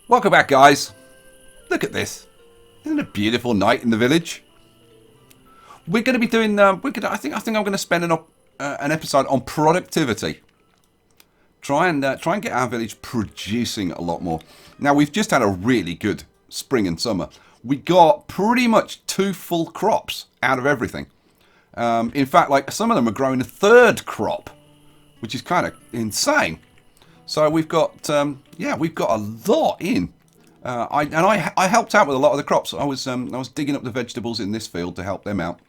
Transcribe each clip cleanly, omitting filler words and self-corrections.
Welcome back, guys. Look at this. Isn't it a beautiful night in the village? We're going to be doing. I think I'm going to spend an episode on productivity. Try and get our village producing a lot more. Now we've just had a really good spring and summer. We got pretty much 2 full crops out of everything. In fact, like some of them are growing a 3rd crop, which is kind of insane. So we've got, we've got a lot in. I helped out with a lot of the crops. I was digging up the vegetables in this field to help them out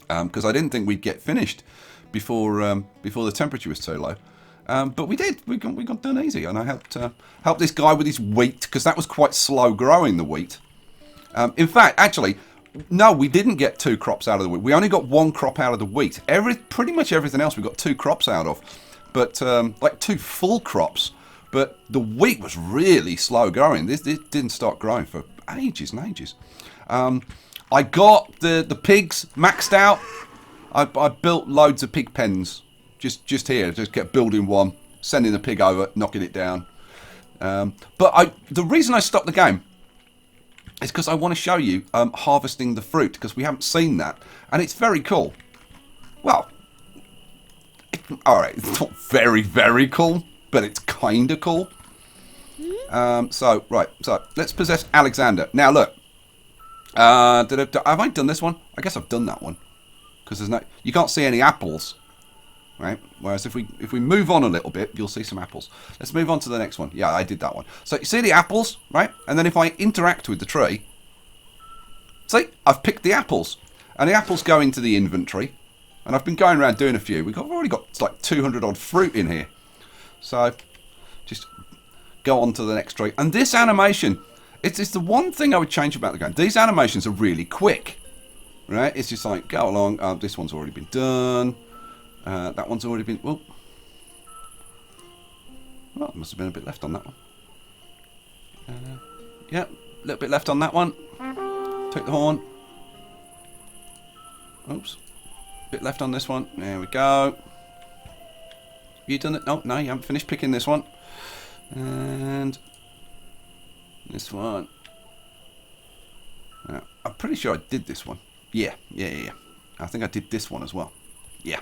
because I didn't think we'd get finished before the temperature was too low. But we did. We got done easy, and I helped this guy with his wheat because that was quite slow growing, the wheat. In fact, actually, no, we didn't get 2 crops out of the wheat. We only got 1 crop out of the wheat. Pretty much everything else we got 2 crops out of. But like 2 full crops, but the wheat was really slow growing. This didn't start growing for ages and ages. I got the pigs maxed out. I built loads of pig pens just here. Just kept building one, sending the pig over, knocking it down. But the reason I stopped the game is because I want to show you harvesting the fruit, because we haven't seen that, and it's very cool. Well. Alright, it's not very, very cool, but it's kind of cool. So let's possess Alexander. Now, look. Have I done this one? I guess I've done that one. Because you can't see any apples. Right? Whereas if we move on a little bit, you'll see some apples. Let's move on to the next one. Yeah, I did that one. So, you see the apples, right? And then if I interact with the tree, see, I've picked the apples. And the apples go into the inventory. And I've been going around doing a few. We've already got like 200 odd fruit in here. So, just go on to the next tree. And this animation, it's the one thing I would change about the game. These animations are really quick. Right? It's just like, go along. This one's already been done. That one's already been... Well, there must have been a bit left on that one. Yeah, a little bit left on that one. Take the horn. Oops. Bit left on this one. There we go. You done it? Oh, no, you haven't finished picking this one. And this one. I'm pretty sure I did this one. Yeah. I think I did this one as well. Yeah.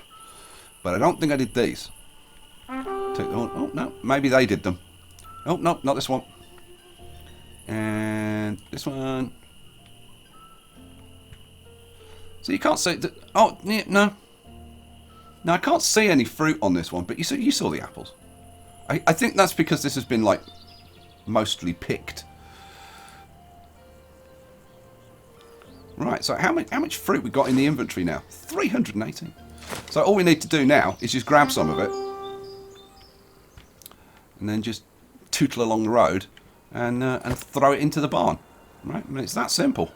But I don't think I did these. Take the horn. Oh, no. Maybe they did them. Oh, no, not this one. And this one. So you can't see... Oh, yeah, no. No, I can't see any fruit on this one, but you saw the apples. I think that's because this has been, like, mostly picked. Right, so how much fruit we got in the inventory now? 318. So all we need to do now is just grab some of it. And then just tootle along the road and throw it into the barn. Right, I mean, it's that simple.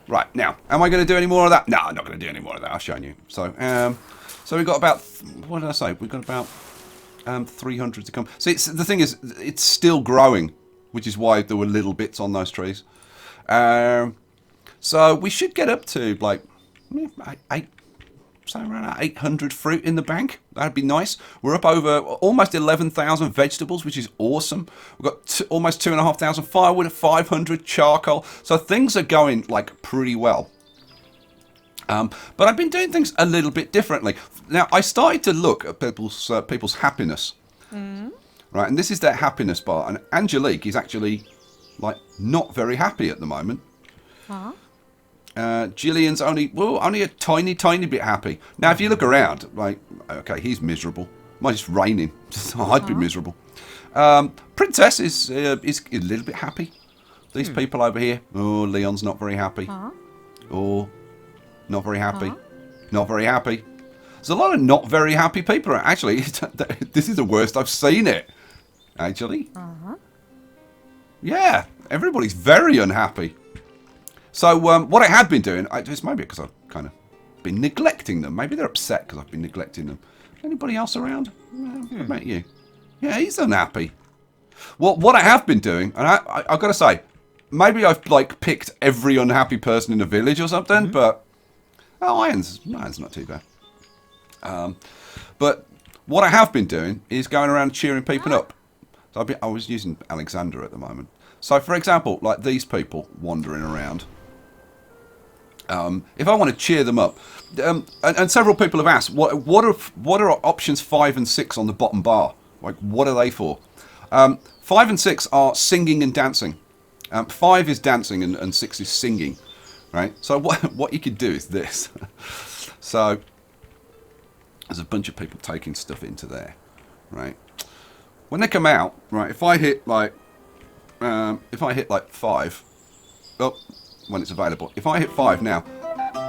Right, now, am I going to do any more of that? No, I'm not going to do any more of that. I've shown you. So, we've got about, what did I say? We've got about 300 to come. See, the thing is, it's still growing, which is why there were little bits on those trees. So we should get up to, like, around 800 fruit in the bank. That'd be nice. We're up over almost 11,000 vegetables, which is awesome. We've got almost 2,500 firewood, 500 charcoal. So things are going like pretty well. But I've been doing things a little bit differently. Now I started to look at people's happiness, right? And this is their happiness bar. And Angelique is actually like not very happy at the moment. Huh? Gillian's only a tiny bit happy. Now, if you look around, like, okay, he's miserable. Well, it's raining. I'd be miserable. Princess is a little bit happy. These people over here, oh, Leon's not very happy. Oh, not very happy. Not very happy. There's a lot of not very happy people. Actually, this is the worst I've seen it. Actually. Yeah, everybody's very unhappy. So what I have been doing, it's maybe because I've kind of been neglecting them. Maybe they're upset because I've been neglecting them. Anybody else around? What about you? Yeah, he's unhappy. Well, what I have been doing, and I've got to say, maybe I've like picked every unhappy person in the village or something, but Iron's not too bad. But what I have been doing is going around cheering people up. So I was using Alexander at the moment. So, for example, like these people wandering around. If I want to cheer them up, and several people have asked, what are options 5 and 6 on the bottom bar? Like, what are they for? 5 and 6 are singing and dancing. 5 is dancing and 6 is singing, right? So what you could do is this. So there's a bunch of people taking stuff into there, right? When they come out, right? If I hit like 5, oh, when it's available. If I hit 5 now,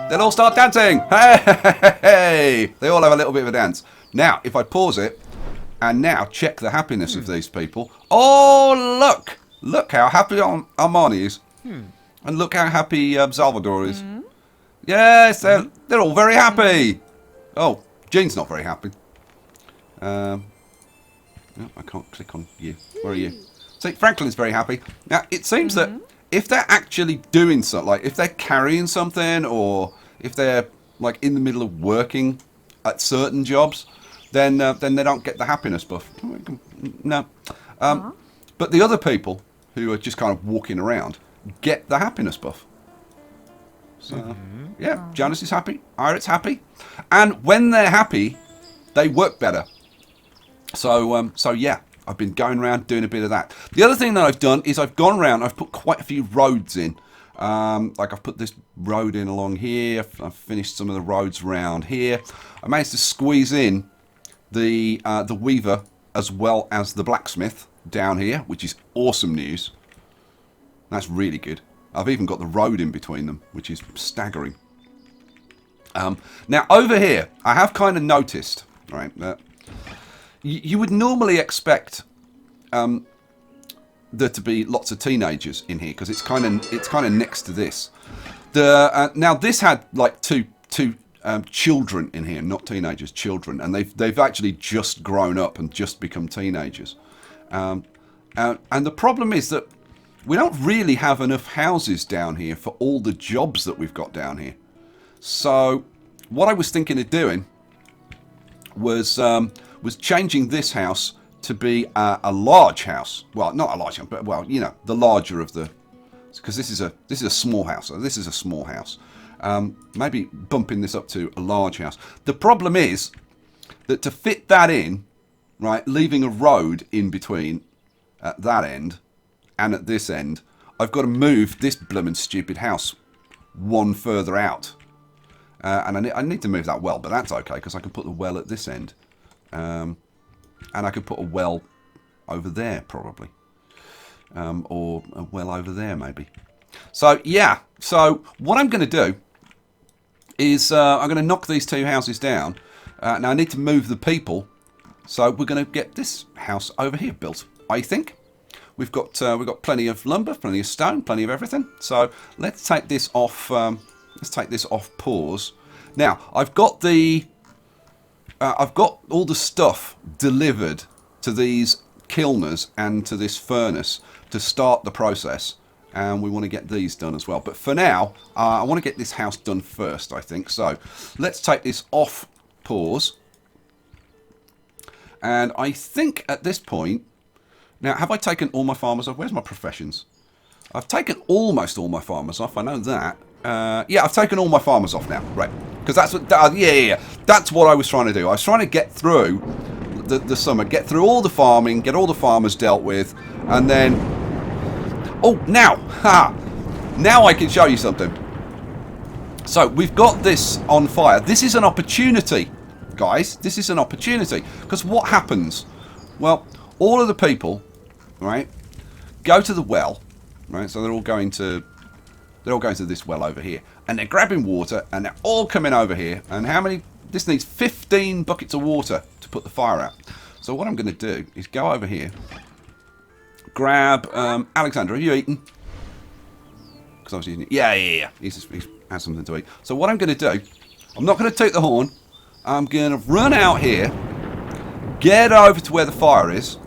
they'll all start dancing. Hey! They all have a little bit of a dance. Now, if I pause it, and now check the happiness of these people. Oh, look! Look how happy Armani is. And look how happy Salvador is. Yes, they're all very happy. Oh, Jean's not very happy. No, I can't click on you. Where are you? See, Franklin's very happy. Now, it seems that if they're actually doing something, like if they're carrying something, or if they're like in the middle of working at certain jobs, then they don't get the happiness buff. No. But the other people who are just kind of walking around get the happiness buff. So, yeah, Jonas is happy. Irit's happy. And when they're happy, they work better. So yeah, I've been going around doing a bit of that. The other thing that I've done is I've gone around, I've put quite a few roads in. Like I've put this road in along here. I've finished some of the roads around here. I managed to squeeze in the weaver as well as the blacksmith down here, which is awesome news. That's really good. I've even got the road in between them, which is staggering. Now over here, I have kind of noticed, right, that you would normally expect there to be lots of teenagers in here because it's kind of next to this. Now this had like two children in here, not teenagers, children, and they've actually just grown up and just become teenagers. And the problem is that we don't really have enough houses down here for all the jobs that we've got down here. So what I was thinking of doing was changing this house to be a large house. Well, not a large house, but well, you know, the larger of the, because this is a small house. So this is a small house. Maybe bumping this up to a large house. The problem is that to fit that in, right, leaving a road in between at that end and at this end, I've got to move this bloomin' stupid house one further out. And I need to move that well, but that's okay because I can put the well at this end. And I could put a well over there probably. Or a well over there maybe. So yeah, so what I'm going to do is I'm going to knock these two houses down. Now I need to move the people. So we're going to get this house over here built, I think. We've got plenty of lumber, plenty of stone, plenty of everything. So let's take this off. Let's take this off pause. Now I've got all the stuff delivered to these kilners and to this furnace to start the process, and we want to get these done as well. But for now, I want to get this house done first, I think. So let's take this off pause, and I think at this point. Now, have I taken all my farmers off? Where's my professions? I've taken almost all my farmers off. I know that. Yeah, I've taken all my farmers off now. Right. Because that's what... yeah. That's what I was trying to do. I was trying to get through the summer. Get through all the farming. Get all the farmers dealt with. And then... Oh, now! Ha! Now I can show you something. So, we've got this on fire. This is an opportunity, guys. This is an opportunity. Because what happens? Well... all of the people, right, go to the well, right? So they're all going to this well over here, and they're grabbing water, and they're all coming over here. And how many? This needs 15 buckets of water to put the fire out. So what I'm going to do is go over here, grab Alexander. Have you eaten? Because I was eating it. Yeah. He's had something to eat. So what I'm going to do, I'm not going to take the horn. I'm going to run out here, get over to where the fire is.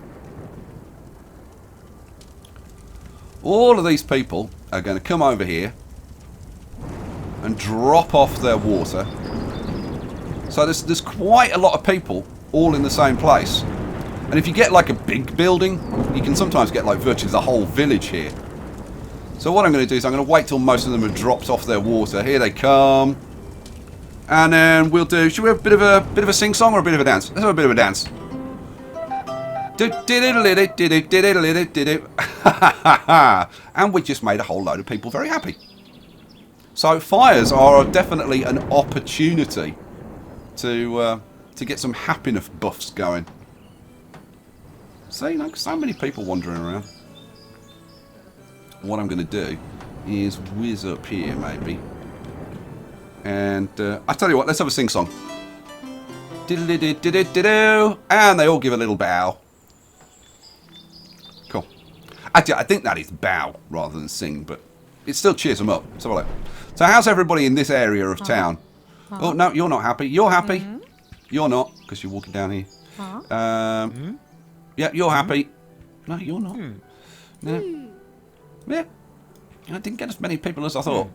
All of these people are going to come over here and drop off their water. So there's quite a lot of people all in the same place. And if you get like a big building, you can sometimes get like virtually the whole village here. So what I'm going to do is I'm going to wait till most of them have dropped off their water. Here they come. And then we'll do, should we have a bit of a sing-song or a bit of a dance? Let's have a bit of a dance. And we just made a whole load of people very happy. So fires are definitely an opportunity to get some happiness buffs going. See, like, so many people wandering around. What I'm going to do is whiz up here, maybe. And I tell you what, let's have a sing-song. And they all give a little bow. Cool. Actually, I think that is bow rather than sing, but it still cheers them up. Let's have a look. So how's everybody in this area of town? Oh, no, you're not happy. You're happy. You're not, because you're walking down here. Yeah, you're happy. No, you're not. No. Yeah. I didn't get as many people as I thought.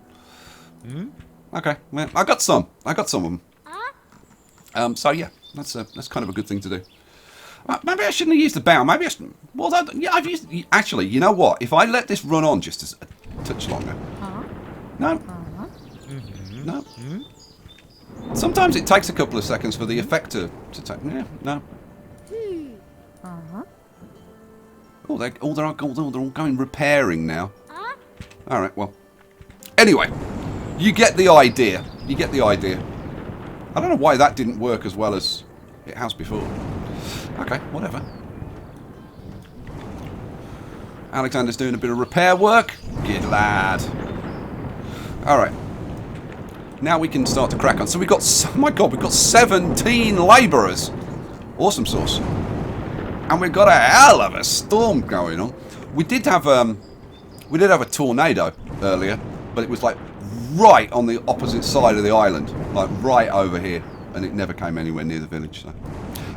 Okay, well, I got some of them. So yeah, that's kind of a good thing to do. Maybe I shouldn't have used the bow. Maybe I should. Well, yeah, I've used. Actually, you know what? If I let this run on just a touch longer. No. No. Sometimes it takes a couple of seconds for the effect to take. Yeah. No. Oh, they're all going repairing now. All right. Well. Anyway. You get the idea. You get the idea. I don't know why that didn't work as well as it has before. Okay, whatever. Alexander's doing a bit of repair work. Good lad. Alright. Now we can start to crack on. So we've got, oh my god, we've got 17 labourers. Awesome sauce. And we've got a hell of a storm going on. We did have a tornado earlier, but it was like right on the opposite side of the island, like right over here, and it never came anywhere near the village.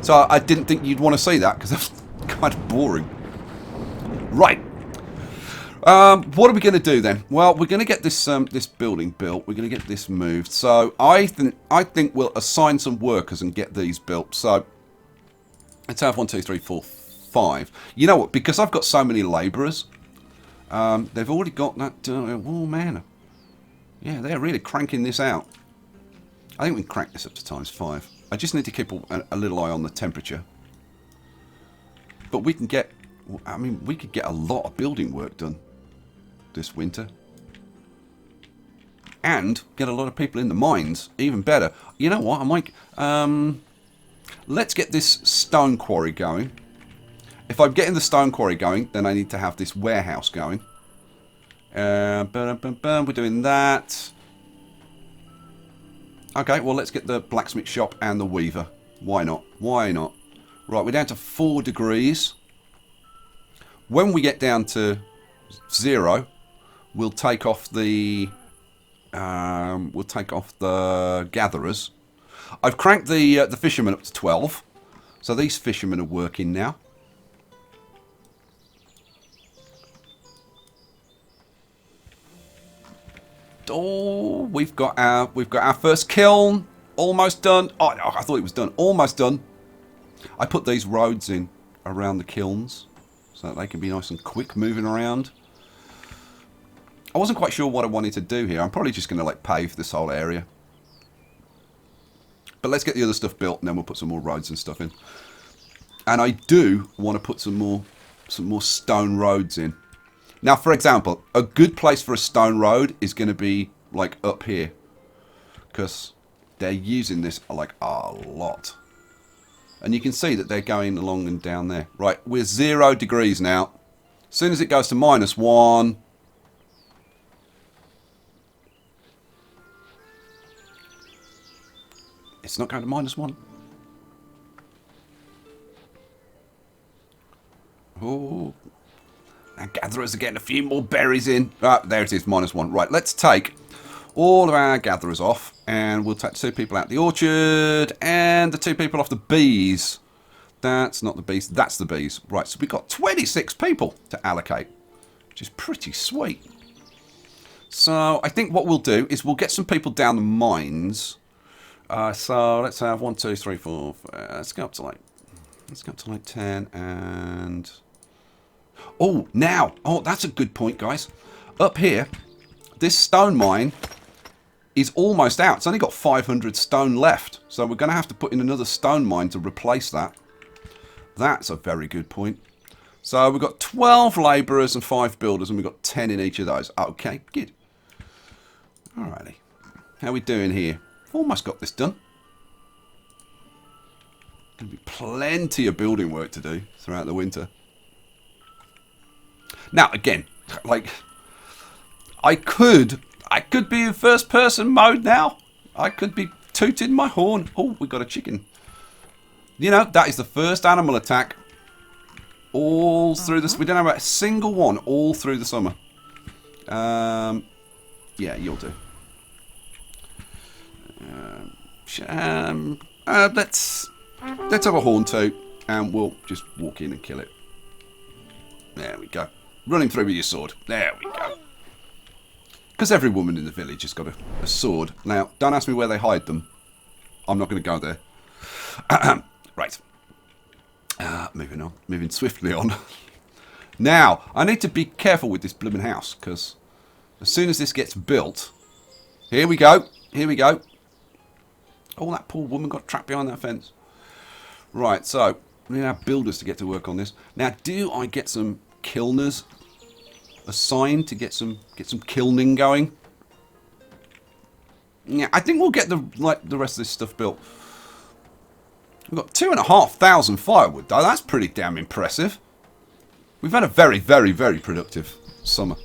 So I didn't think you'd want to see that because that's kind of boring. Right. What are we going to do then? Well, we're going to get this this building built. We're going to get this moved. So I think we'll assign some workers and get these built. So let's have 1, 2, 3, 4, 5. You know what? Because I've got so many labourers, they've already got that. Oh man. Yeah, they're really cranking this out. I think we can crank this up to ×5. I just need to keep a little eye on the temperature. But we can get... I mean, we could get a lot of building work done this winter. And get a lot of people in the mines. Even better. You know what? I might... let's get this stone quarry going. If I'm getting the stone quarry going, then I need to have this warehouse going. We're doing that. Okay, well, let's get the blacksmith shop and the weaver. Why not? Why not? Right, we're down to 4 degrees. When we get down to 0, we'll take off the gatherers. I've cranked the fishermen up to 12, so these fishermen are working now. Oh, we've got our first kiln almost done. Oh, no, I thought it was done. Almost done. I put these roads in around the kilns so that they can be nice and quick moving around. I wasn't quite sure what I wanted to do here. I'm probably just going to like pave this whole area. But let's get the other stuff built and then we'll put some more roads and stuff in. And I do want to put some more stone roads in. Now, for example, a good place for a stone road is going to be like up here, because they're using this like a lot. And you can see that they're going along and down there. Right, we're 0 degrees now. As soon as it goes to -1, it's not going to -1. Oh. And gatherers are getting a few more berries in. Ah, there it is, -1. Right, let's take all of our gatherers off. And we'll take 2 people out the orchard. And the 2 people off the bees. That's not the bees, that's the bees. Right, so we've got 26 people to allocate. Which is pretty sweet. So I think what we'll do is we'll get some people down the mines. So let's have 1, 2, 3, 4. Let's go up to like 10 and. Oh, now. Oh, that's a good point, guys. Up here, this stone mine is almost out. It's only got 500 stone left. So we're going to have to put in another stone mine to replace that. That's a very good point. So we've got 12 labourers and 5 builders, and we've got 10 in each of those. Okay, good. Alrighty. How are we doing here? Almost got this done. Going to be plenty of building work to do throughout the winter. Now, again, like, I could be in first person mode now. I could be tooting my horn. Oh, we got a chicken. You know, that is the first animal attack all through this. We don't have a single one all through the summer. Yeah, you'll do. Let's have a horn toot, and we'll just walk in and kill it. There we go. Running through with your sword. There we go. Because every woman in the village has got a sword. Now, don't ask me where they hide them. I'm not going to go there. Right. Moving on. Moving swiftly on. Now, I need to be careful with this blooming house, because as soon as this gets built... Here we go. Here we go. Oh, that poor woman got trapped behind that fence. Right, so we need our builders to get to work on this. Now, do I get some kilners assigned to get some kilning going? Yeah, I think we'll get the rest of this stuff built. We've got 2,500 firewood, though. That's pretty damn impressive. We've had a very, very, very productive summer.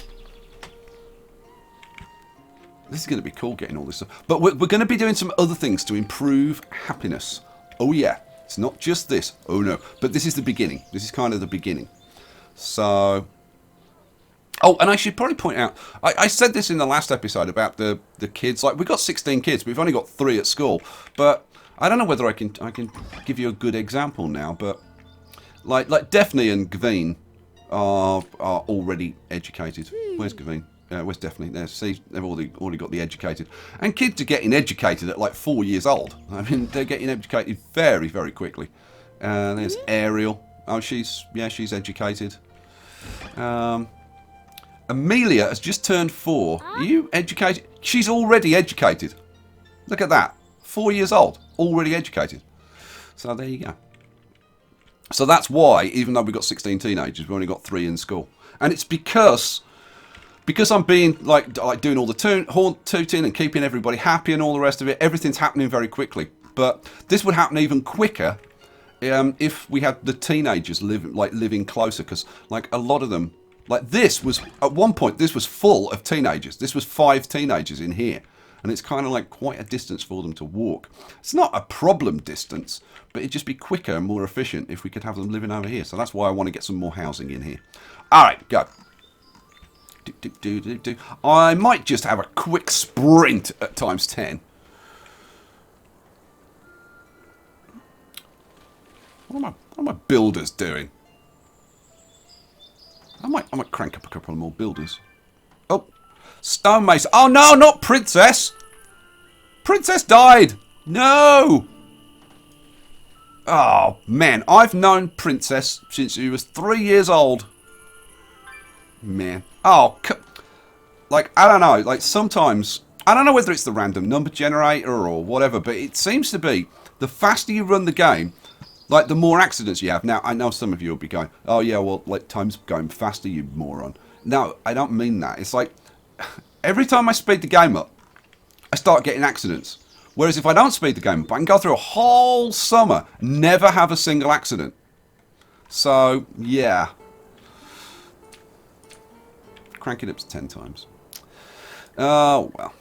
This is going to be cool getting all this stuff. But we're going to be doing some other things to improve happiness. Oh, yeah. It's not just this. Oh, no. But this is the beginning. This is kind of the beginning. So... Oh, and I should probably point out, I said this in the last episode about the kids. Like, we've got 16 kids. We've only got 3 at school. But I don't know whether I can give you a good example now. But, like Daphne and Gavin are already educated. Where's Gavin? Where's Daphne? There, see, they've already got the educated. And kids are getting educated at like 4 years old. I mean, they're getting educated very, very quickly. There's Ariel. Oh, she's educated. Amelia has just turned 4. Are you educated? She's already educated. Look at that. 4 years old. Already educated. So there you go. So that's why, even though we've got 16 teenagers, we've only got 3 in school. And it's because I'm being like doing all the horn tooting and keeping everybody happy and all the rest of it. Everything's happening very quickly. But this would happen even quicker if we had the teenagers living closer, because like a lot of them, like this was at one point this was full of teenagers. This was 5 teenagers in here, and it's kind of like quite a distance for them to walk. It's not a problem distance, but it'd just be quicker and more efficient if we could have them living over here. So that's why I want to get some more housing in here. All right, go. I might just have a quick sprint at times 10. What are my builders doing? I might crank up a couple more builders. Oh, stonemason. Oh no, not Princess. Princess died. No. Oh man, I've known Princess since she was 3 years old. Man. Oh, like, I don't know. Like, sometimes, I don't know whether it's the random number generator or whatever, but it seems to be the faster you run the game, like, the more accidents you have. Now, I know some of you will be going, oh, yeah, well, like, time's going faster, you moron. No, I don't mean that. It's like, every time I speed the game up, I start getting accidents. Whereas if I don't speed the game up, I can go through a whole summer, never have a single accident. So, yeah. Crank it up to 10 times. Oh, well.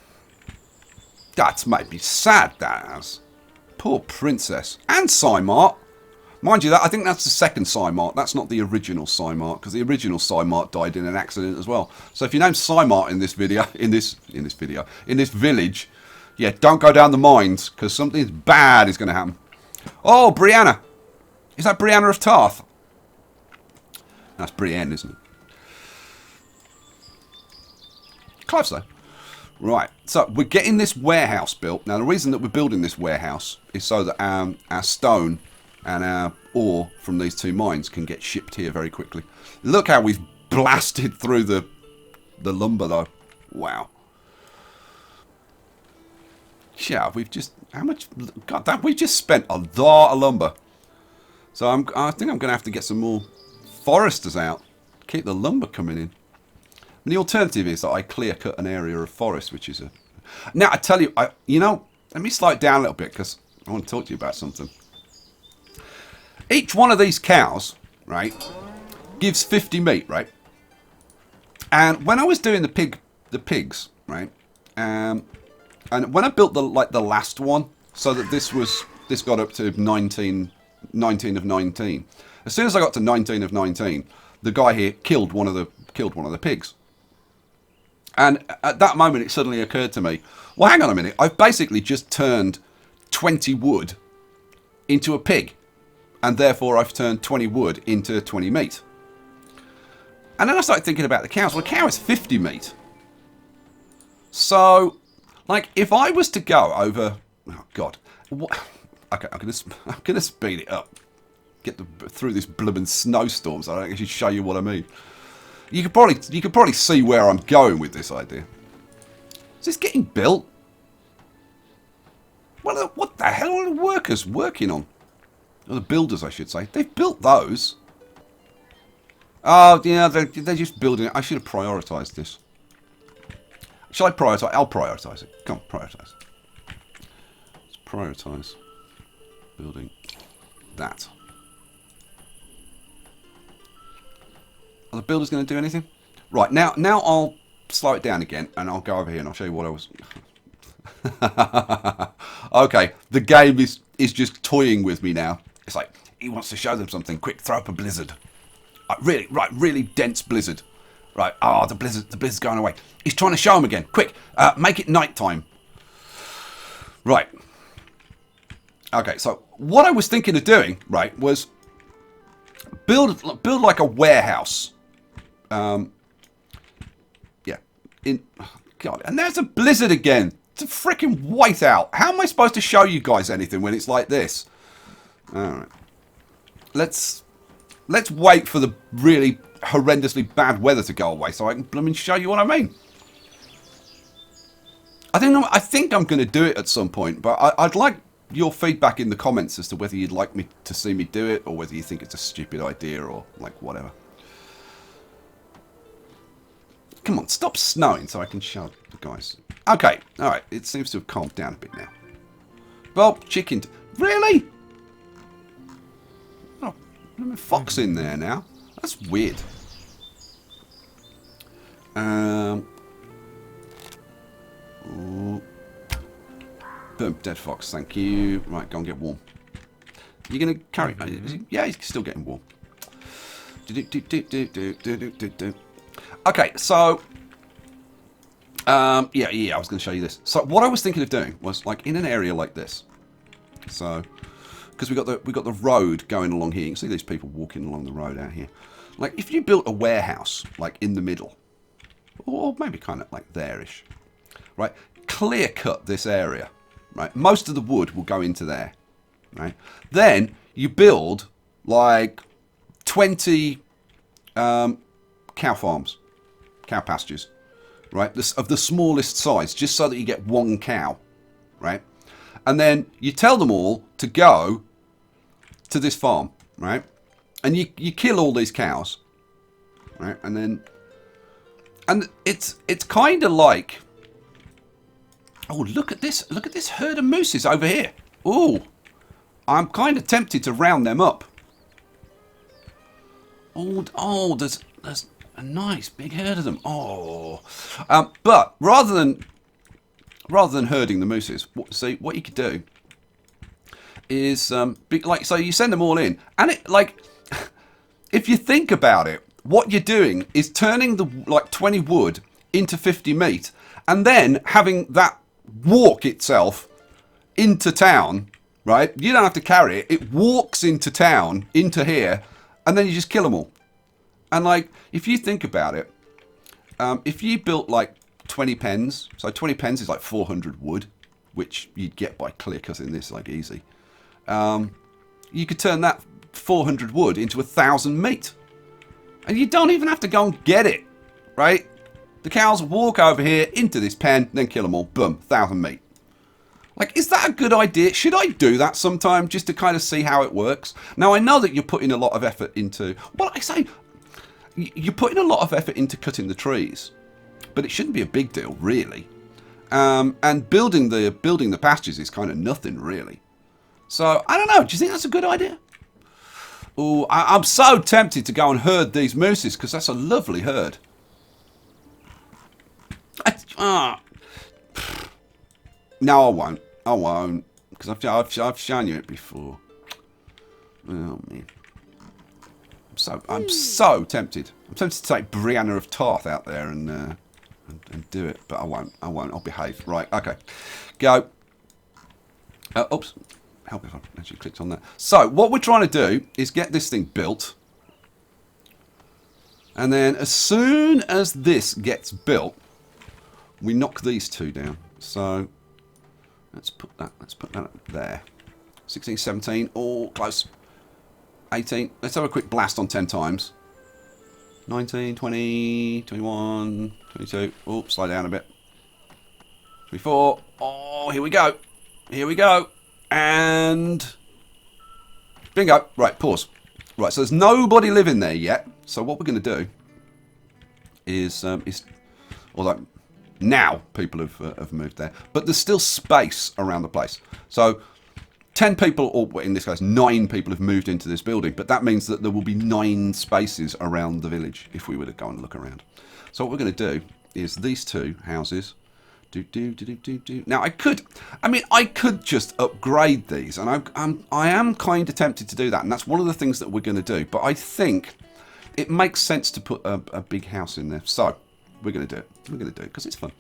That's made me sad, that has. Poor Princess. And Psymart. Mind you, that I think that's the second Psymart. That's not the original Psymart, because the original Psymart died in an accident as well. So if you name Psymart in this video, in this village, yeah, don't go down the mines, because something bad is going to happen. Oh, Brianna. Is that Brianna of Tarth? That's Brienne, isn't it? Close though. Right, so we're getting this warehouse built. Now, the reason that we're building this warehouse is so that our stone and our ore from these two mines can get shipped here very quickly. Look how we've blasted through the lumber, though. Wow. Yeah, we've just... How much... God, that we just spent a lot of lumber. So I think I'm going to have to get some more foresters out. Keep the lumber coming in. And the alternative is that I clear cut an area of forest, which is a... Now, I tell you, you know, let me slow it down a little bit because I want to talk to you about something. Each one of these cows, right, gives 50 meat, right? And when I was doing the pigs, right, and when I built the last one, so that this got up to 19 of 19. As soon as I got to 19 of 19, the guy here killed one of the pigs. And at that moment, it suddenly occurred to me, well, hang on a minute. I've basically just turned 20 wood into a pig. And therefore, I've turned 20 wood into 20 meat. And then I started thinking about the cows. Well, a cow is 50 meat. So, like, if I was to go over... Oh, God. Okay, I'm gonna speed it up. Get through this blooming snowstorm so I don't actually show you what I mean. You could probably see where I'm going with this idea. Is this getting built? What the hell are the workers working on? Or the builders, I should say. They've built those. Oh, yeah, they're just building it. I should have prioritised this. Shall I prioritise? I'll prioritise it. Come on, prioritise. Let's prioritise building that. Are the builders going to do anything? Right, now I'll slow it down again, and I'll go over here and I'll show you what I was... Okay, the game is just toying with me now. It's like, he wants to show them something. Quick, throw up a blizzard. Really dense blizzard. Right, the blizzard's going away. He's trying to show them again. Quick, make it nighttime. Right. Okay, so what I was thinking of doing, right, was build like a warehouse. Yeah. God, and there's a blizzard again. It's a freaking whiteout. How am I supposed to show you guys anything when it's like this? All right. Let's wait for the really horrendously bad weather to go away so I can blooming show you what I mean. I think I'm going to do it at some point, but I'd like your feedback in the comments as to whether you'd like me to see me do it or whether you think it's a stupid idea or like whatever. Come on, stop snowing so I can show the guys. Okay, alright, it seems to have calmed down a bit now. Well, chicken... Really? Oh, there's a fox in there now. That's weird. Boom, dead fox, thank you. Right, go and get warm. You're going to carry... Yeah, he's still getting warm. Okay, so... yeah, I was going to show you this. So what I was thinking of doing was like in an area like this. So, because we got the road going along here. You can see these people walking along the road out here. Like if you built a warehouse like in the middle, or maybe kind of like there-ish, right? Clear cut this area, right? Most of the wood will go into there, right? Then you build like 20 cow farms, cow pastures. Right, of the smallest size, just so that you get one cow, right? And then you tell them all to go to this farm, right? And you kill all these cows, right? And it's kind of like, oh, look at this herd of mooses over here. Oh, I'm kind of tempted to round them up. Oh, there's a nice big herd of them. Oh, but rather than herding the mooses, see what you could do is so you send them all in, and it like if you think about it, what you're doing is turning the 20 wood into 50 meat, and then having that walk itself into town. Right, you don't have to carry it; it walks into town, into here, and then you just kill them all. And like, if you think about it, if you built like 20 pens. So 20 pens is like 400 wood, which you'd get by clear cutting this like easy. You could turn that 400 wood into 1,000 meat. And you don't even have to go and get it, right? The cows walk over here into this pen, then kill them all. Boom, 1,000 meat. Like, is that a good idea? Should I do that sometime just to kind of see how it works? Now, I know that you're putting a lot of effort into... Well, I say, you're putting a lot of effort into cutting the trees. But it shouldn't be a big deal, really. And building the pastures is kind of nothing, really. So, I don't know. Do you think that's a good idea? Oh, I'm so tempted to go and herd these mooses because that's a lovely herd. No, I won't. I won't because I've shown you it before. Oh man, I'm so tempted. I'm tempted to take Brianna of Tarth out there and do it, but I won't. I'll behave. Right. Okay. Go. Oops. Help if I actually clicked on that. So what we're trying to do is get this thing built, and then as soon as this gets built, we knock these two down. So let's put that up there. 16, 17, all close. 18. Let's have a quick blast on 10 times. 19, 20, 21, 22. Oh, slow down a bit. 24. Oh, here we go. Here we go. And bingo. Right, pause. Right, so there's nobody living there yet. So what we're going to do is although now people have moved there, but there's still space around the place. So 10 people, or in this case 9 people, have moved into this building, but that means that there will be 9 spaces around the village if we were to go and look around. So what we're going to do is these two houses. Now I could just upgrade these, and I am kind of tempted to do that, and that's one of the things that we're going to do. But I think it makes sense to put a big house in there, so we're going to do it. We're going to do it because it's fun.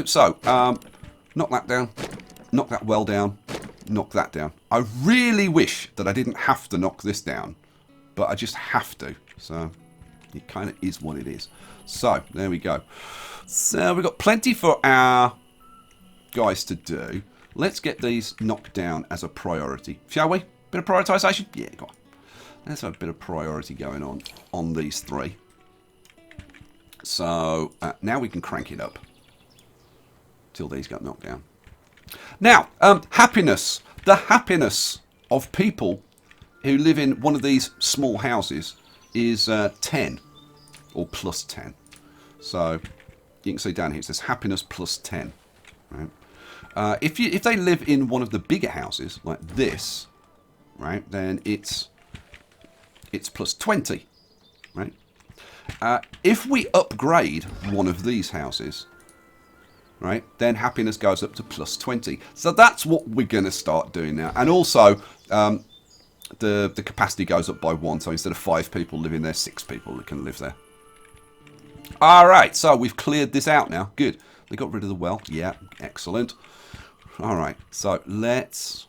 So knock that down, knock that well down, knock that down. I really wish that I didn't have to knock this down, but I just have to. So it kind of is what it is. So there we go. So we've got plenty for our guys to do. Let's get these knocked down as a priority, shall we? Bit of prioritisation? Yeah, go on. Let's have a bit of priority going on these 3. So now we can crank it up till these got knocked down. Now, happiness. The happiness of people who live in one of these small houses is 10 or plus 10. So you can see down here it says happiness plus 10. Right? If they live in one of the bigger houses like this, right, then it's plus 20. Right? If we upgrade one of these houses, right, then happiness goes up to plus 20. So that's what we're going to start doing now. And also, the capacity goes up by 1. So instead of 5 people living there, 6 people can live there. All right, so we've cleared this out now. Good. They got rid of the well. Yeah, excellent. All right, so let's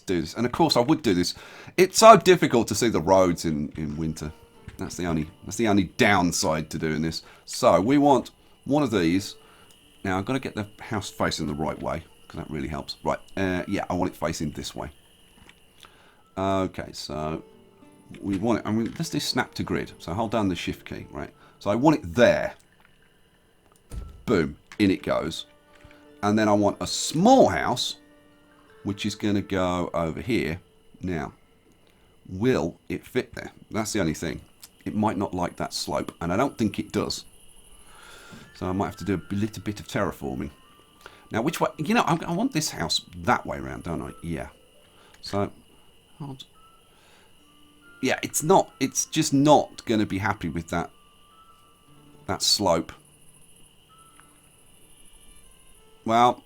do this. And of course, I would do this. It's so difficult to see the roads in winter. That's the only downside to doing this. So we want one of these. Now I've got to get the house facing the right way because that really helps. Right, yeah, I want it facing this way. Okay, so we want it. I mean, let's do snap to grid. So hold down the shift key, right? So I want it there. Boom, in it goes. And then I want a small house, which is going to go over here. Now, will it fit there? That's the only thing. It might not like that slope, and I don't think it does. So I might have to do a little bit of terraforming. Now, which way? You know, I want this house that way around, don't I? Yeah. So, yeah, it's just not going to be happy with that slope. Well,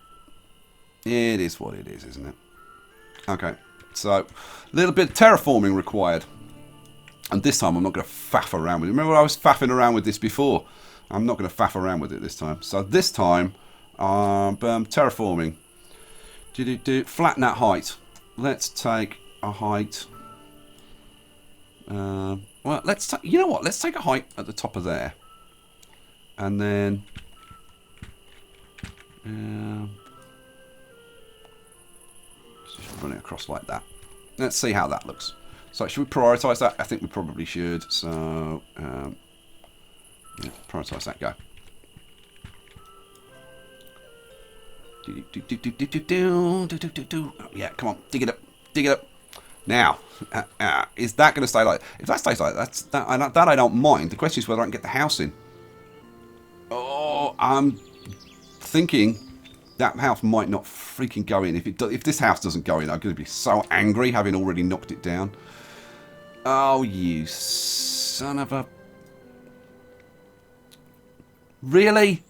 it is what it is, isn't it? Okay, so a little bit of terraforming required. And this time I'm not going to faff around with it. Remember I was faffing around with this before? I'm not going to faff around with it this time. So this time, terraforming. Flatten that height. Let's take a height. Well, you know what? Let's take a height at the top of there. And then Just run it across like that. Let's see how that looks. So should we prioritise that? I think we probably should. So yeah, prioritise that. Go. Oh, yeah, come on, dig it up, dig it up. Now, is that going to stay like? If that stays like that I don't mind. The question is whether I can get the house in. Oh, I'm thinking that house might not freaking go in. If this house doesn't go in, I'm going to be so angry, having already knocked it down. Oh, you son of a... Really?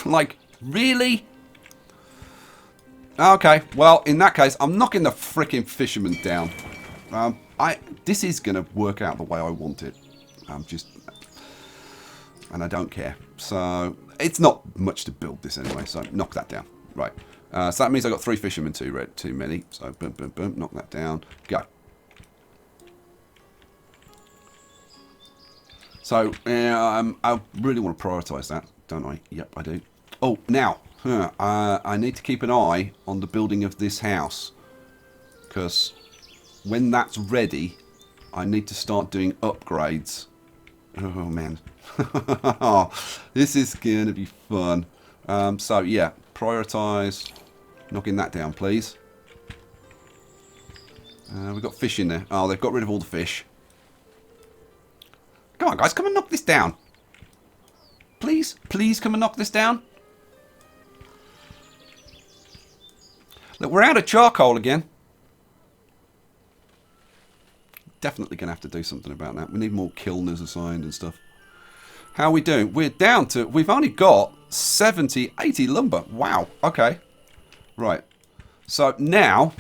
Like, really? Okay, well, in that case, I'm knocking the freaking fisherman down. This is going to work out the way I want it. And I don't care. So, it's not much to build this anyway, so knock that down. Right. So that means I've got 3 fishermen too many. So, boom, boom, boom, knock that down. Go. So, I really want to prioritise that, don't I? Yep, I do. Oh, now, I need to keep an eye on the building of this house. Because when that's ready, I need to start doing upgrades. Oh, man. This is going to be fun. So, yeah, prioritise knocking that down, please. We've got fish in there. Oh, they've got rid of all the fish. Come on, guys, come and knock this down. Please, please come and knock this down. Look, we're out of charcoal again. Definitely going to have to do something about that. We need more kilners assigned and stuff. How are we doing? We're down to... We've only got 70, 80 lumber. Wow. Okay. Right. So now,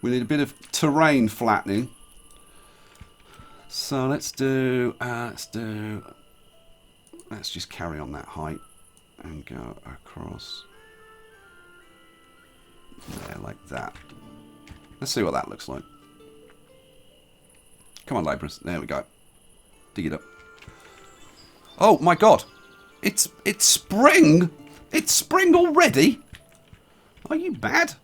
we need a bit of terrain flattening. So let's just carry on that height and go across there like that. Let's see what that looks like. Come on, labourers. There we go. Dig it up. Oh my God! It's spring. It's spring already. Are you mad?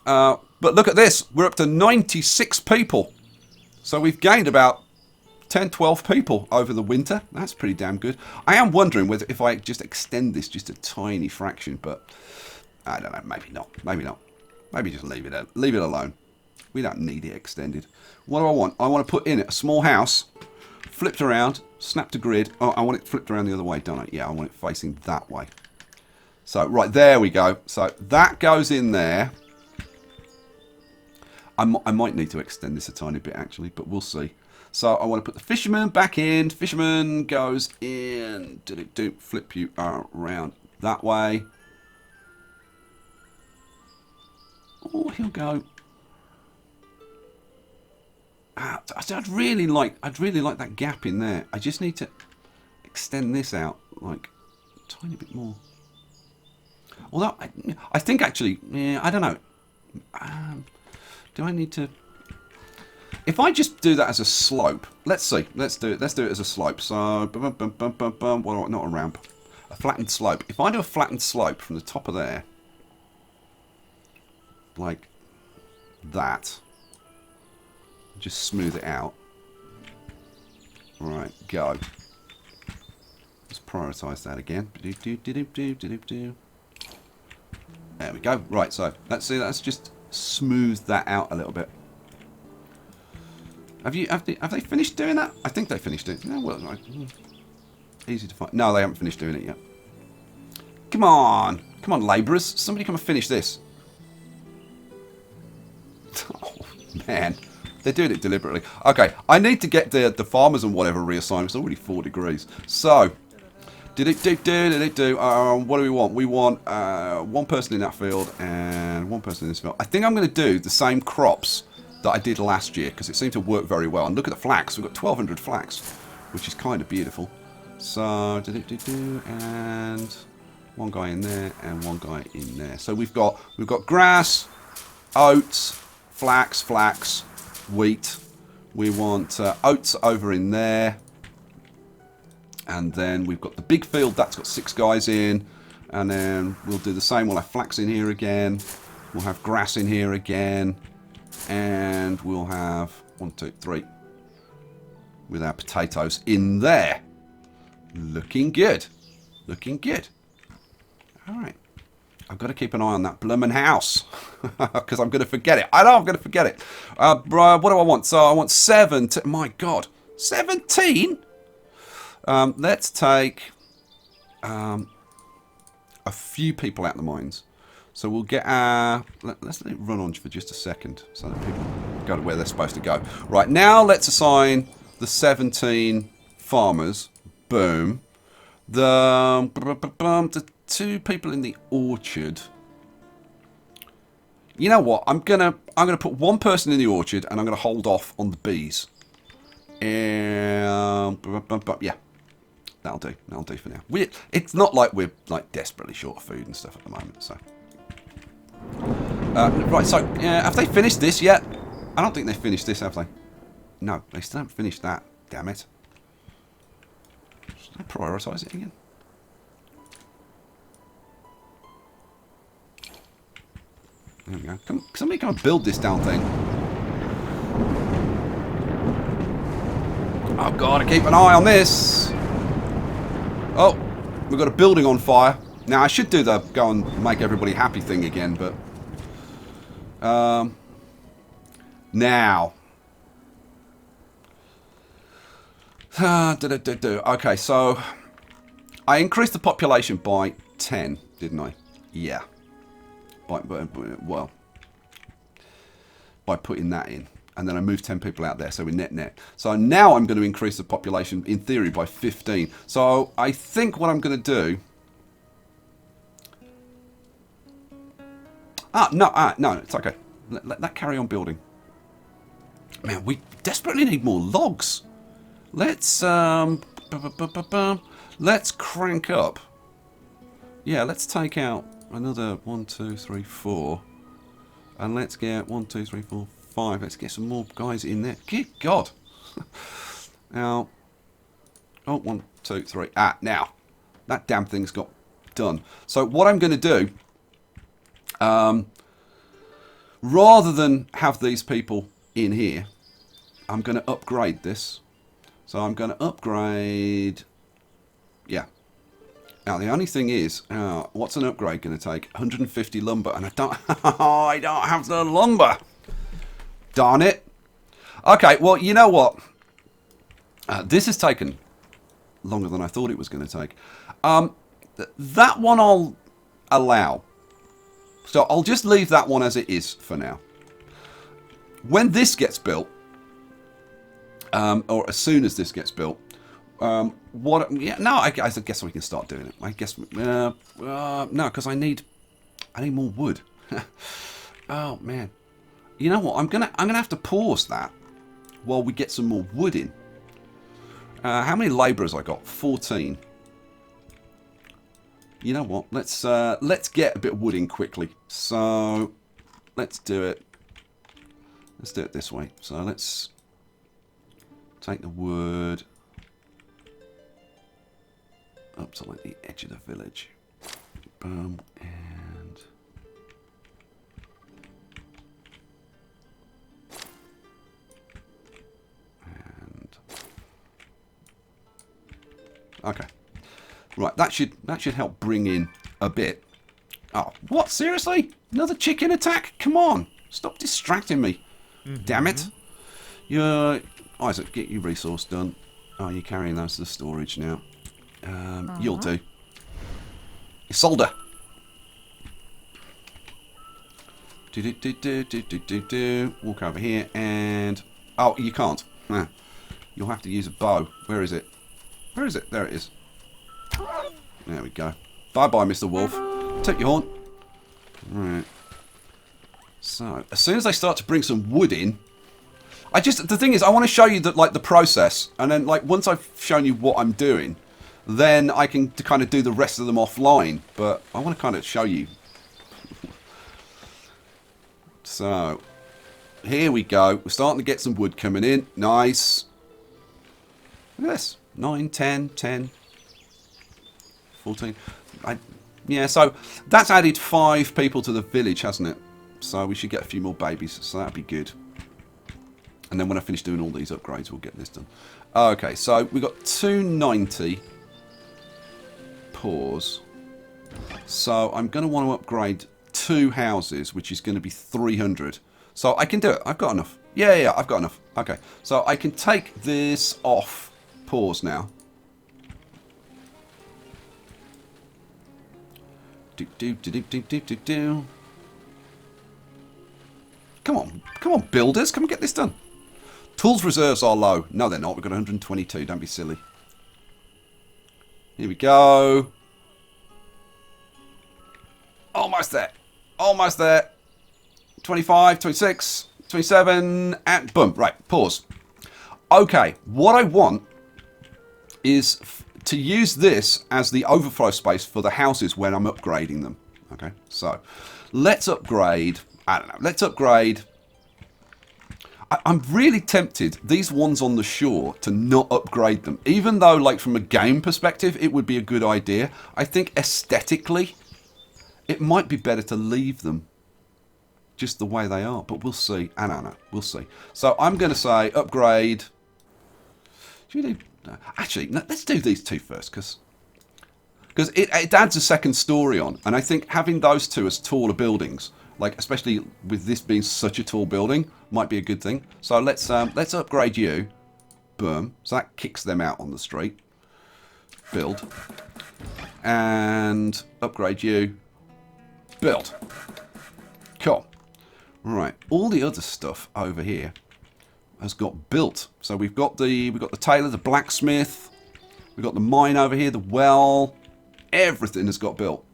But look at this. We're up to 96 people. So we've gained about 10, 12 people over the winter. That's pretty damn good. I am wondering whether if I just extend this just a tiny fraction, but I don't know. Maybe not. Maybe not. Maybe just leave it alone. We don't need it extended. What do I want? I want to put in it a small house, flipped around, snapped a grid. Oh, I want it flipped around the other way, don't I? Yeah, I want it facing that way. So, right, there we go. So that goes in there. I might need to extend this a tiny bit, actually, but we'll see. So I want to put the fisherman back in. Fisherman goes in. Flip you around that way. Oh, he'll go. I'd really like that gap in there. I just need to extend this out like a tiny bit more. Although I think actually, yeah, I don't know. Do I need to? If I just do that as a slope, let's see. Let's do it as a slope. So, well, not a ramp, a flattened slope. If I do a flattened slope from the top of there, like that, just smooth it out. Right, go. Let's prioritise that again. There we go. Right, so let's see. Let's just smooth that out a little bit. Have they finished doing that? I think they finished it. No, well, easy to find. No, they haven't finished doing it yet. Come on, labourers! Somebody come and finish this. Oh man, they're doing it deliberately. Okay, I need to get the farmers and whatever reassigned. It's already 4 degrees. So, what do we want? We want 1 person in that field and 1 person in this field. I think I'm going to do the same crops that I did last year because it seemed to work very well. And look at the flax. We've got 1,200 flax, which is kind of beautiful. So, and 1 guy in there and 1 guy in there. So we've got grass, oats, flax, wheat. We want oats over in there. And then we've got the big field, that's got 6 guys in. And then we'll do the same. We'll have flax in here again. We'll have grass in here again. And we'll have 1, 2, 3 with our potatoes in there. Looking good. Looking good. All right. I've got to keep an eye on that bloomin' house because I'm going to forget it. I know I'm going to forget it. What do I want? So I want 7. My God. 17? Let's take a few people out the mines. So we'll get our... Let's let it run on for just a second so that people go to where they're supposed to go. Right, now let's assign the 17 farmers. Boom. The 2 people in the orchard. You know what? I'm gonna put 1 person in the orchard and I'm gonna hold off on the bees. And yeah. That'll do. That'll do for now. It's not like we're like desperately short of food and stuff at the moment, so. Right, so have they finished this yet? I don't think they've finished this, have they? No, they still haven't finished that. Damn it. Should I prioritise it again? There we go. Somebody come and build this damn thing. I've got to keep an eye on this. Oh, we've got a building on fire. Now, I should do the go and make everybody happy thing again, but... now. Okay, so... I increased the population by 10, didn't I? Yeah. By putting that in. And then I moved 10 people out there, so we're net. So now I'm going to increase the population, in theory, by 15. So I think what I'm going to do... no, it's okay. Let that carry on building. Man, we desperately need more logs. Let's crank up. Yeah, let's take out another 1, 2, 3, 4. And let's get 1, 2, 3, 4, 5. Let's get some more guys in there. Good God. Now, oh, 1, 2, 3. Now, that damn thing's got done. So what I'm going to do, rather than have these people in here, I'm going to upgrade this. So I'm going to upgrade, yeah. Now the only thing is, what's an upgrade going to take? 150 lumber, and I don't have the lumber. Darn it. Okay, well, you know what? This has taken longer than I thought it was going to take. That one I'll allow. So I'll just leave that one as it is for now. When this gets built, or as soon as this gets built, I guess we can start doing it. I guess no, because I need more wood. Oh man, you know what? I'm gonna have to pause that while we get some more wood in. How many labourers I got? 14. You know what? Let's get a bit of wood in quickly. So let's do it. Let's do it this way. So let's take the wood up to like the edge of the village. Boom, and okay. Right, that should help bring in a bit. Oh, what? Seriously? Another chicken attack? Come on. Stop distracting me. Damn it. Isaac, get your resource done. Oh, you're carrying those to the storage now. You'll do. Solder. Walk over here and... Oh, you can't. You'll have to use a bow. Where is it? Where is it? There it is. There we go. Bye-bye, Mr. Wolf. Take your horn. Right. So, as soon as I start to bring some wood in... the thing is, I want to show you the process. And then, once I've shown you what I'm doing, then I can kind of do the rest of them offline. But I want to kind of show you. So, here we go. We're starting to get some wood coming in. Nice. Look at this. 9, 10, 10, 14. Yeah, so that's added 5 people to the village, hasn't it? So we should get a few more babies, so that'd be good. And then when I finish doing all these upgrades, we'll get this done. Okay, so we've got 290. Pause. So I'm going to want to upgrade 2 houses, which is going to be 300. So I can do it. I've got enough. Yeah, I've got enough. Okay, so I can take this off pause now. Come on, builders, come and get this done. Tools reserves are low. No, they're not. We've got 122. Don't be silly. Here we go. Almost there. Almost there. 25, 26, 27, and boom. Right, pause. Okay, what I want is to use this as the overflow space for the houses when I'm upgrading them. Okay, so let's upgrade. I don't know. Let's upgrade. I'm really tempted, these ones on the shore, to not upgrade them. Even though, like, from a game perspective, it would be a good idea. I think aesthetically, it might be better to leave them just the way they are. But we'll see. I don't know. We'll see. So I'm going to say upgrade. Actually, no, let's do these 2 first, because it adds a second story on. And I think having those 2 as taller buildings, like especially with this being such a tall building, might be a good thing. So let's upgrade you. Boom. So that kicks them out on the street. Build. And upgrade you. Build. Cool. Right. All the other stuff over here has got built. So we've got the tailor, the blacksmith. We've got the mine over here, the well. Everything has got built.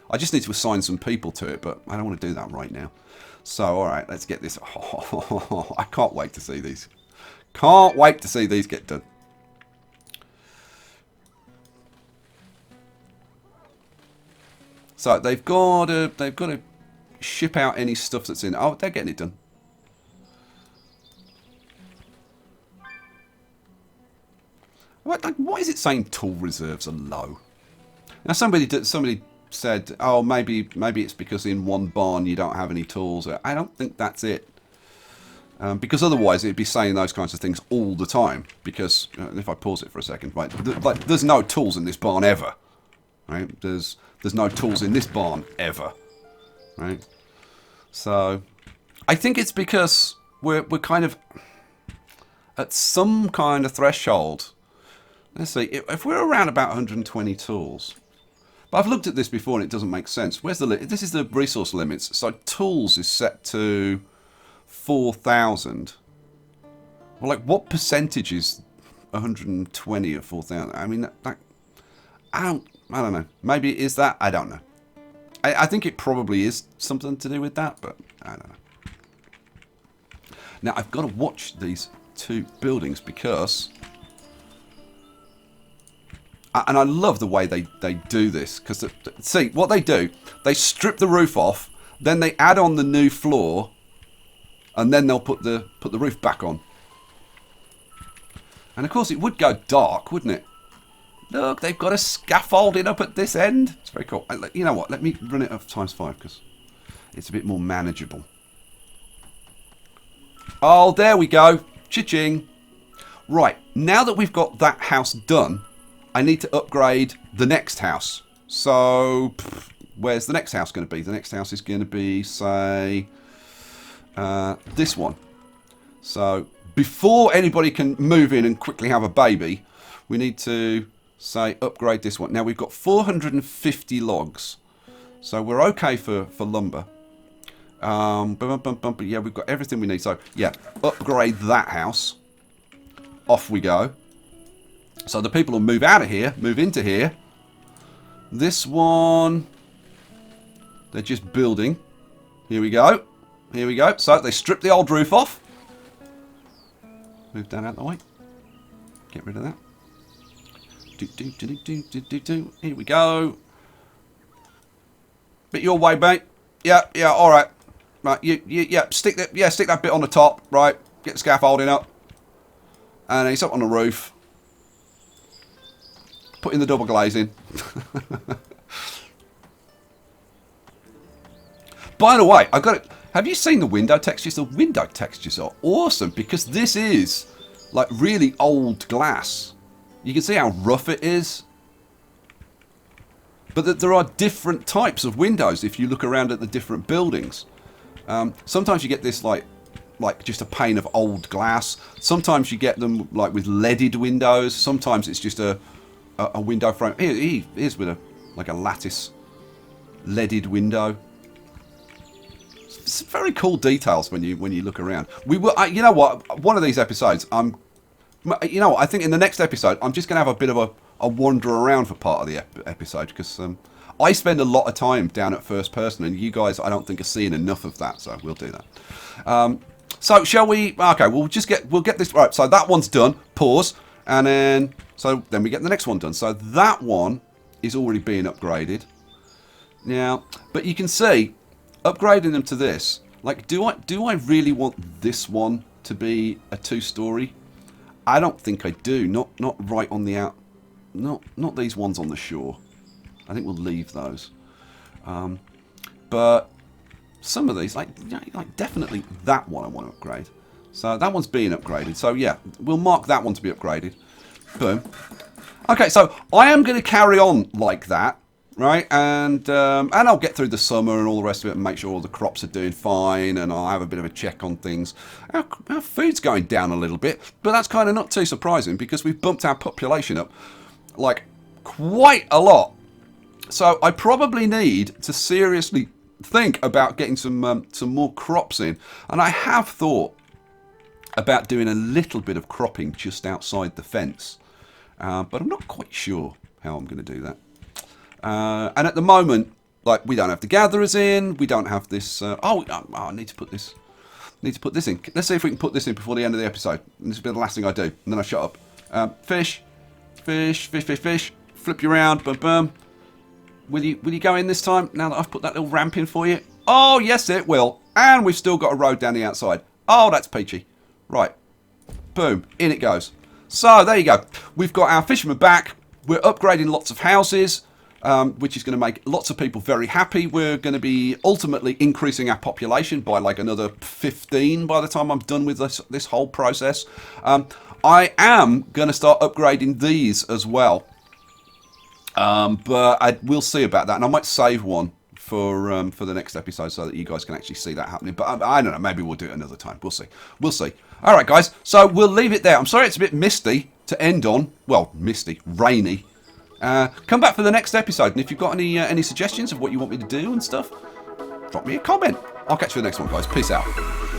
I just need to assign some people to it, but I don't want to do that right now. So, all right, let's get this. Oh, I can't wait to see these. Can't wait to see these get done. So they've got to ship out any stuff that's in. Oh, they're getting it done. What is it saying? Tool reserves are low. Now somebody said, oh, maybe it's because in one barn you don't have any tools. I don't think that's it. Because otherwise it'd be saying those kinds of things all the time. Because if I pause it for a second, right, there's no tools in this barn ever. Right? There's no tools in this barn ever. Right? So I think it's because we're kind of at some kind of threshold. Let's see, if we're around about 120 tools. But I've looked at this before and it doesn't make sense. Where's the this is the resource limits. So tools is set to 4,000. Well, like what percentage is 120 of 4,000? I mean, I don't know. Maybe it is that. I don't know. I think it probably is something to do with that, but I don't know. Now I've got to watch these 2 buildings because. And I love the way they do this, because see what they do, they strip the roof off, then they add on the new floor, and then they'll put the roof back on. And of course it would go dark, wouldn't it? Look, they've got a scaffolding up at this end. It's very cool. You know what? Let me run it up ×5 because it's a bit more manageable. Oh, there we go. Cha-ching. Right, now that we've got that house done, I need to upgrade the next house. So, where's the next house going to be? The next house is going to be, say, this one. So, before anybody can move in and quickly have a baby, we need to, say, upgrade this one. Now, we've got 450 logs. So, we're okay for lumber. Yeah, we've got everything we need. So, yeah, upgrade that house. Off we go. So the people will move out of here, move into here. This one, they're just building. Here we go. Here we go. So they strip the old roof off. Move that out of the way. Get rid of that. Here we go. Bit your way, mate. Yeah, all right. Right, yeah, stick that bit on the top. Right, get the scaffolding up. And he's up on the roof. putting the double glazing. By the way, I got it. Have you seen the window textures? The window textures are awesome because this is like really old glass. You can see how rough it is. But that there are different types of windows if you look around at the different buildings. Sometimes you get this like just a pane of old glass. Sometimes you get them like with leaded windows. Sometimes it's just a window frame. Here's with a lattice leaded window. It's very cool details when you look around. We will, you know what? One of these episodes, I think in the next episode, I'm just going to have a bit of a wander around for part of the episode because I spend a lot of time down at first person, and you guys, I don't think, are seeing enough of that. So we'll do that. So shall we? Okay, we'll get this right. So that one's done. Pause, and then we get the next one done. So that one is already being upgraded now, but you can see. Upgrading them to this, like, do I really want this one to be a 2-story? I don't think I do. Not right on the not these ones on the shore. I think we'll leave those. But some of these, like definitely that one I want to upgrade. So that one's being upgraded. So yeah, we'll mark that one to be upgraded. Boom. Okay, so I am going to carry on like that. Right, and I'll get through the summer and all the rest of it and make sure all the crops are doing fine, and I'll have a bit of a check on things. Our food's going down a little bit, but that's kind of not too surprising because we've bumped our population up like quite a lot. So I probably need to seriously think about getting some more crops in, and I have thought about doing a little bit of cropping just outside the fence, but I'm not quite sure how I'm going to do that. And at the moment, like, we don't have the gatherers in. We don't have this. I need to put this. In. Let's see if we can put this in before the end of the episode. And this will be the last thing I do. And then I shut up. Fish. Flip you around. Boom, boom. Will you go in this time? Now that I've put that little ramp in for you. Oh yes, it will. And we've still got a road down the outside. Oh, that's peachy. Right. Boom. In it goes. So there you go. We've got our fishermen back. We're upgrading lots of houses. Which is going to make lots of people very happy. We're going to be ultimately increasing our population by like another 15 by the time I'm done with this whole process. I am going to start upgrading these as well. But we'll see about that. And I might save one for the next episode so that you guys can actually see that happening. But I don't know. Maybe we'll do it another time. We'll see. All right, guys. So we'll leave it there. I'm sorry it's a bit misty to end on. Well, misty, rainy. Come back for the next episode, and if you've got any suggestions of what you want me to do and stuff, drop me a comment. I'll catch you in the next one, guys. Peace out.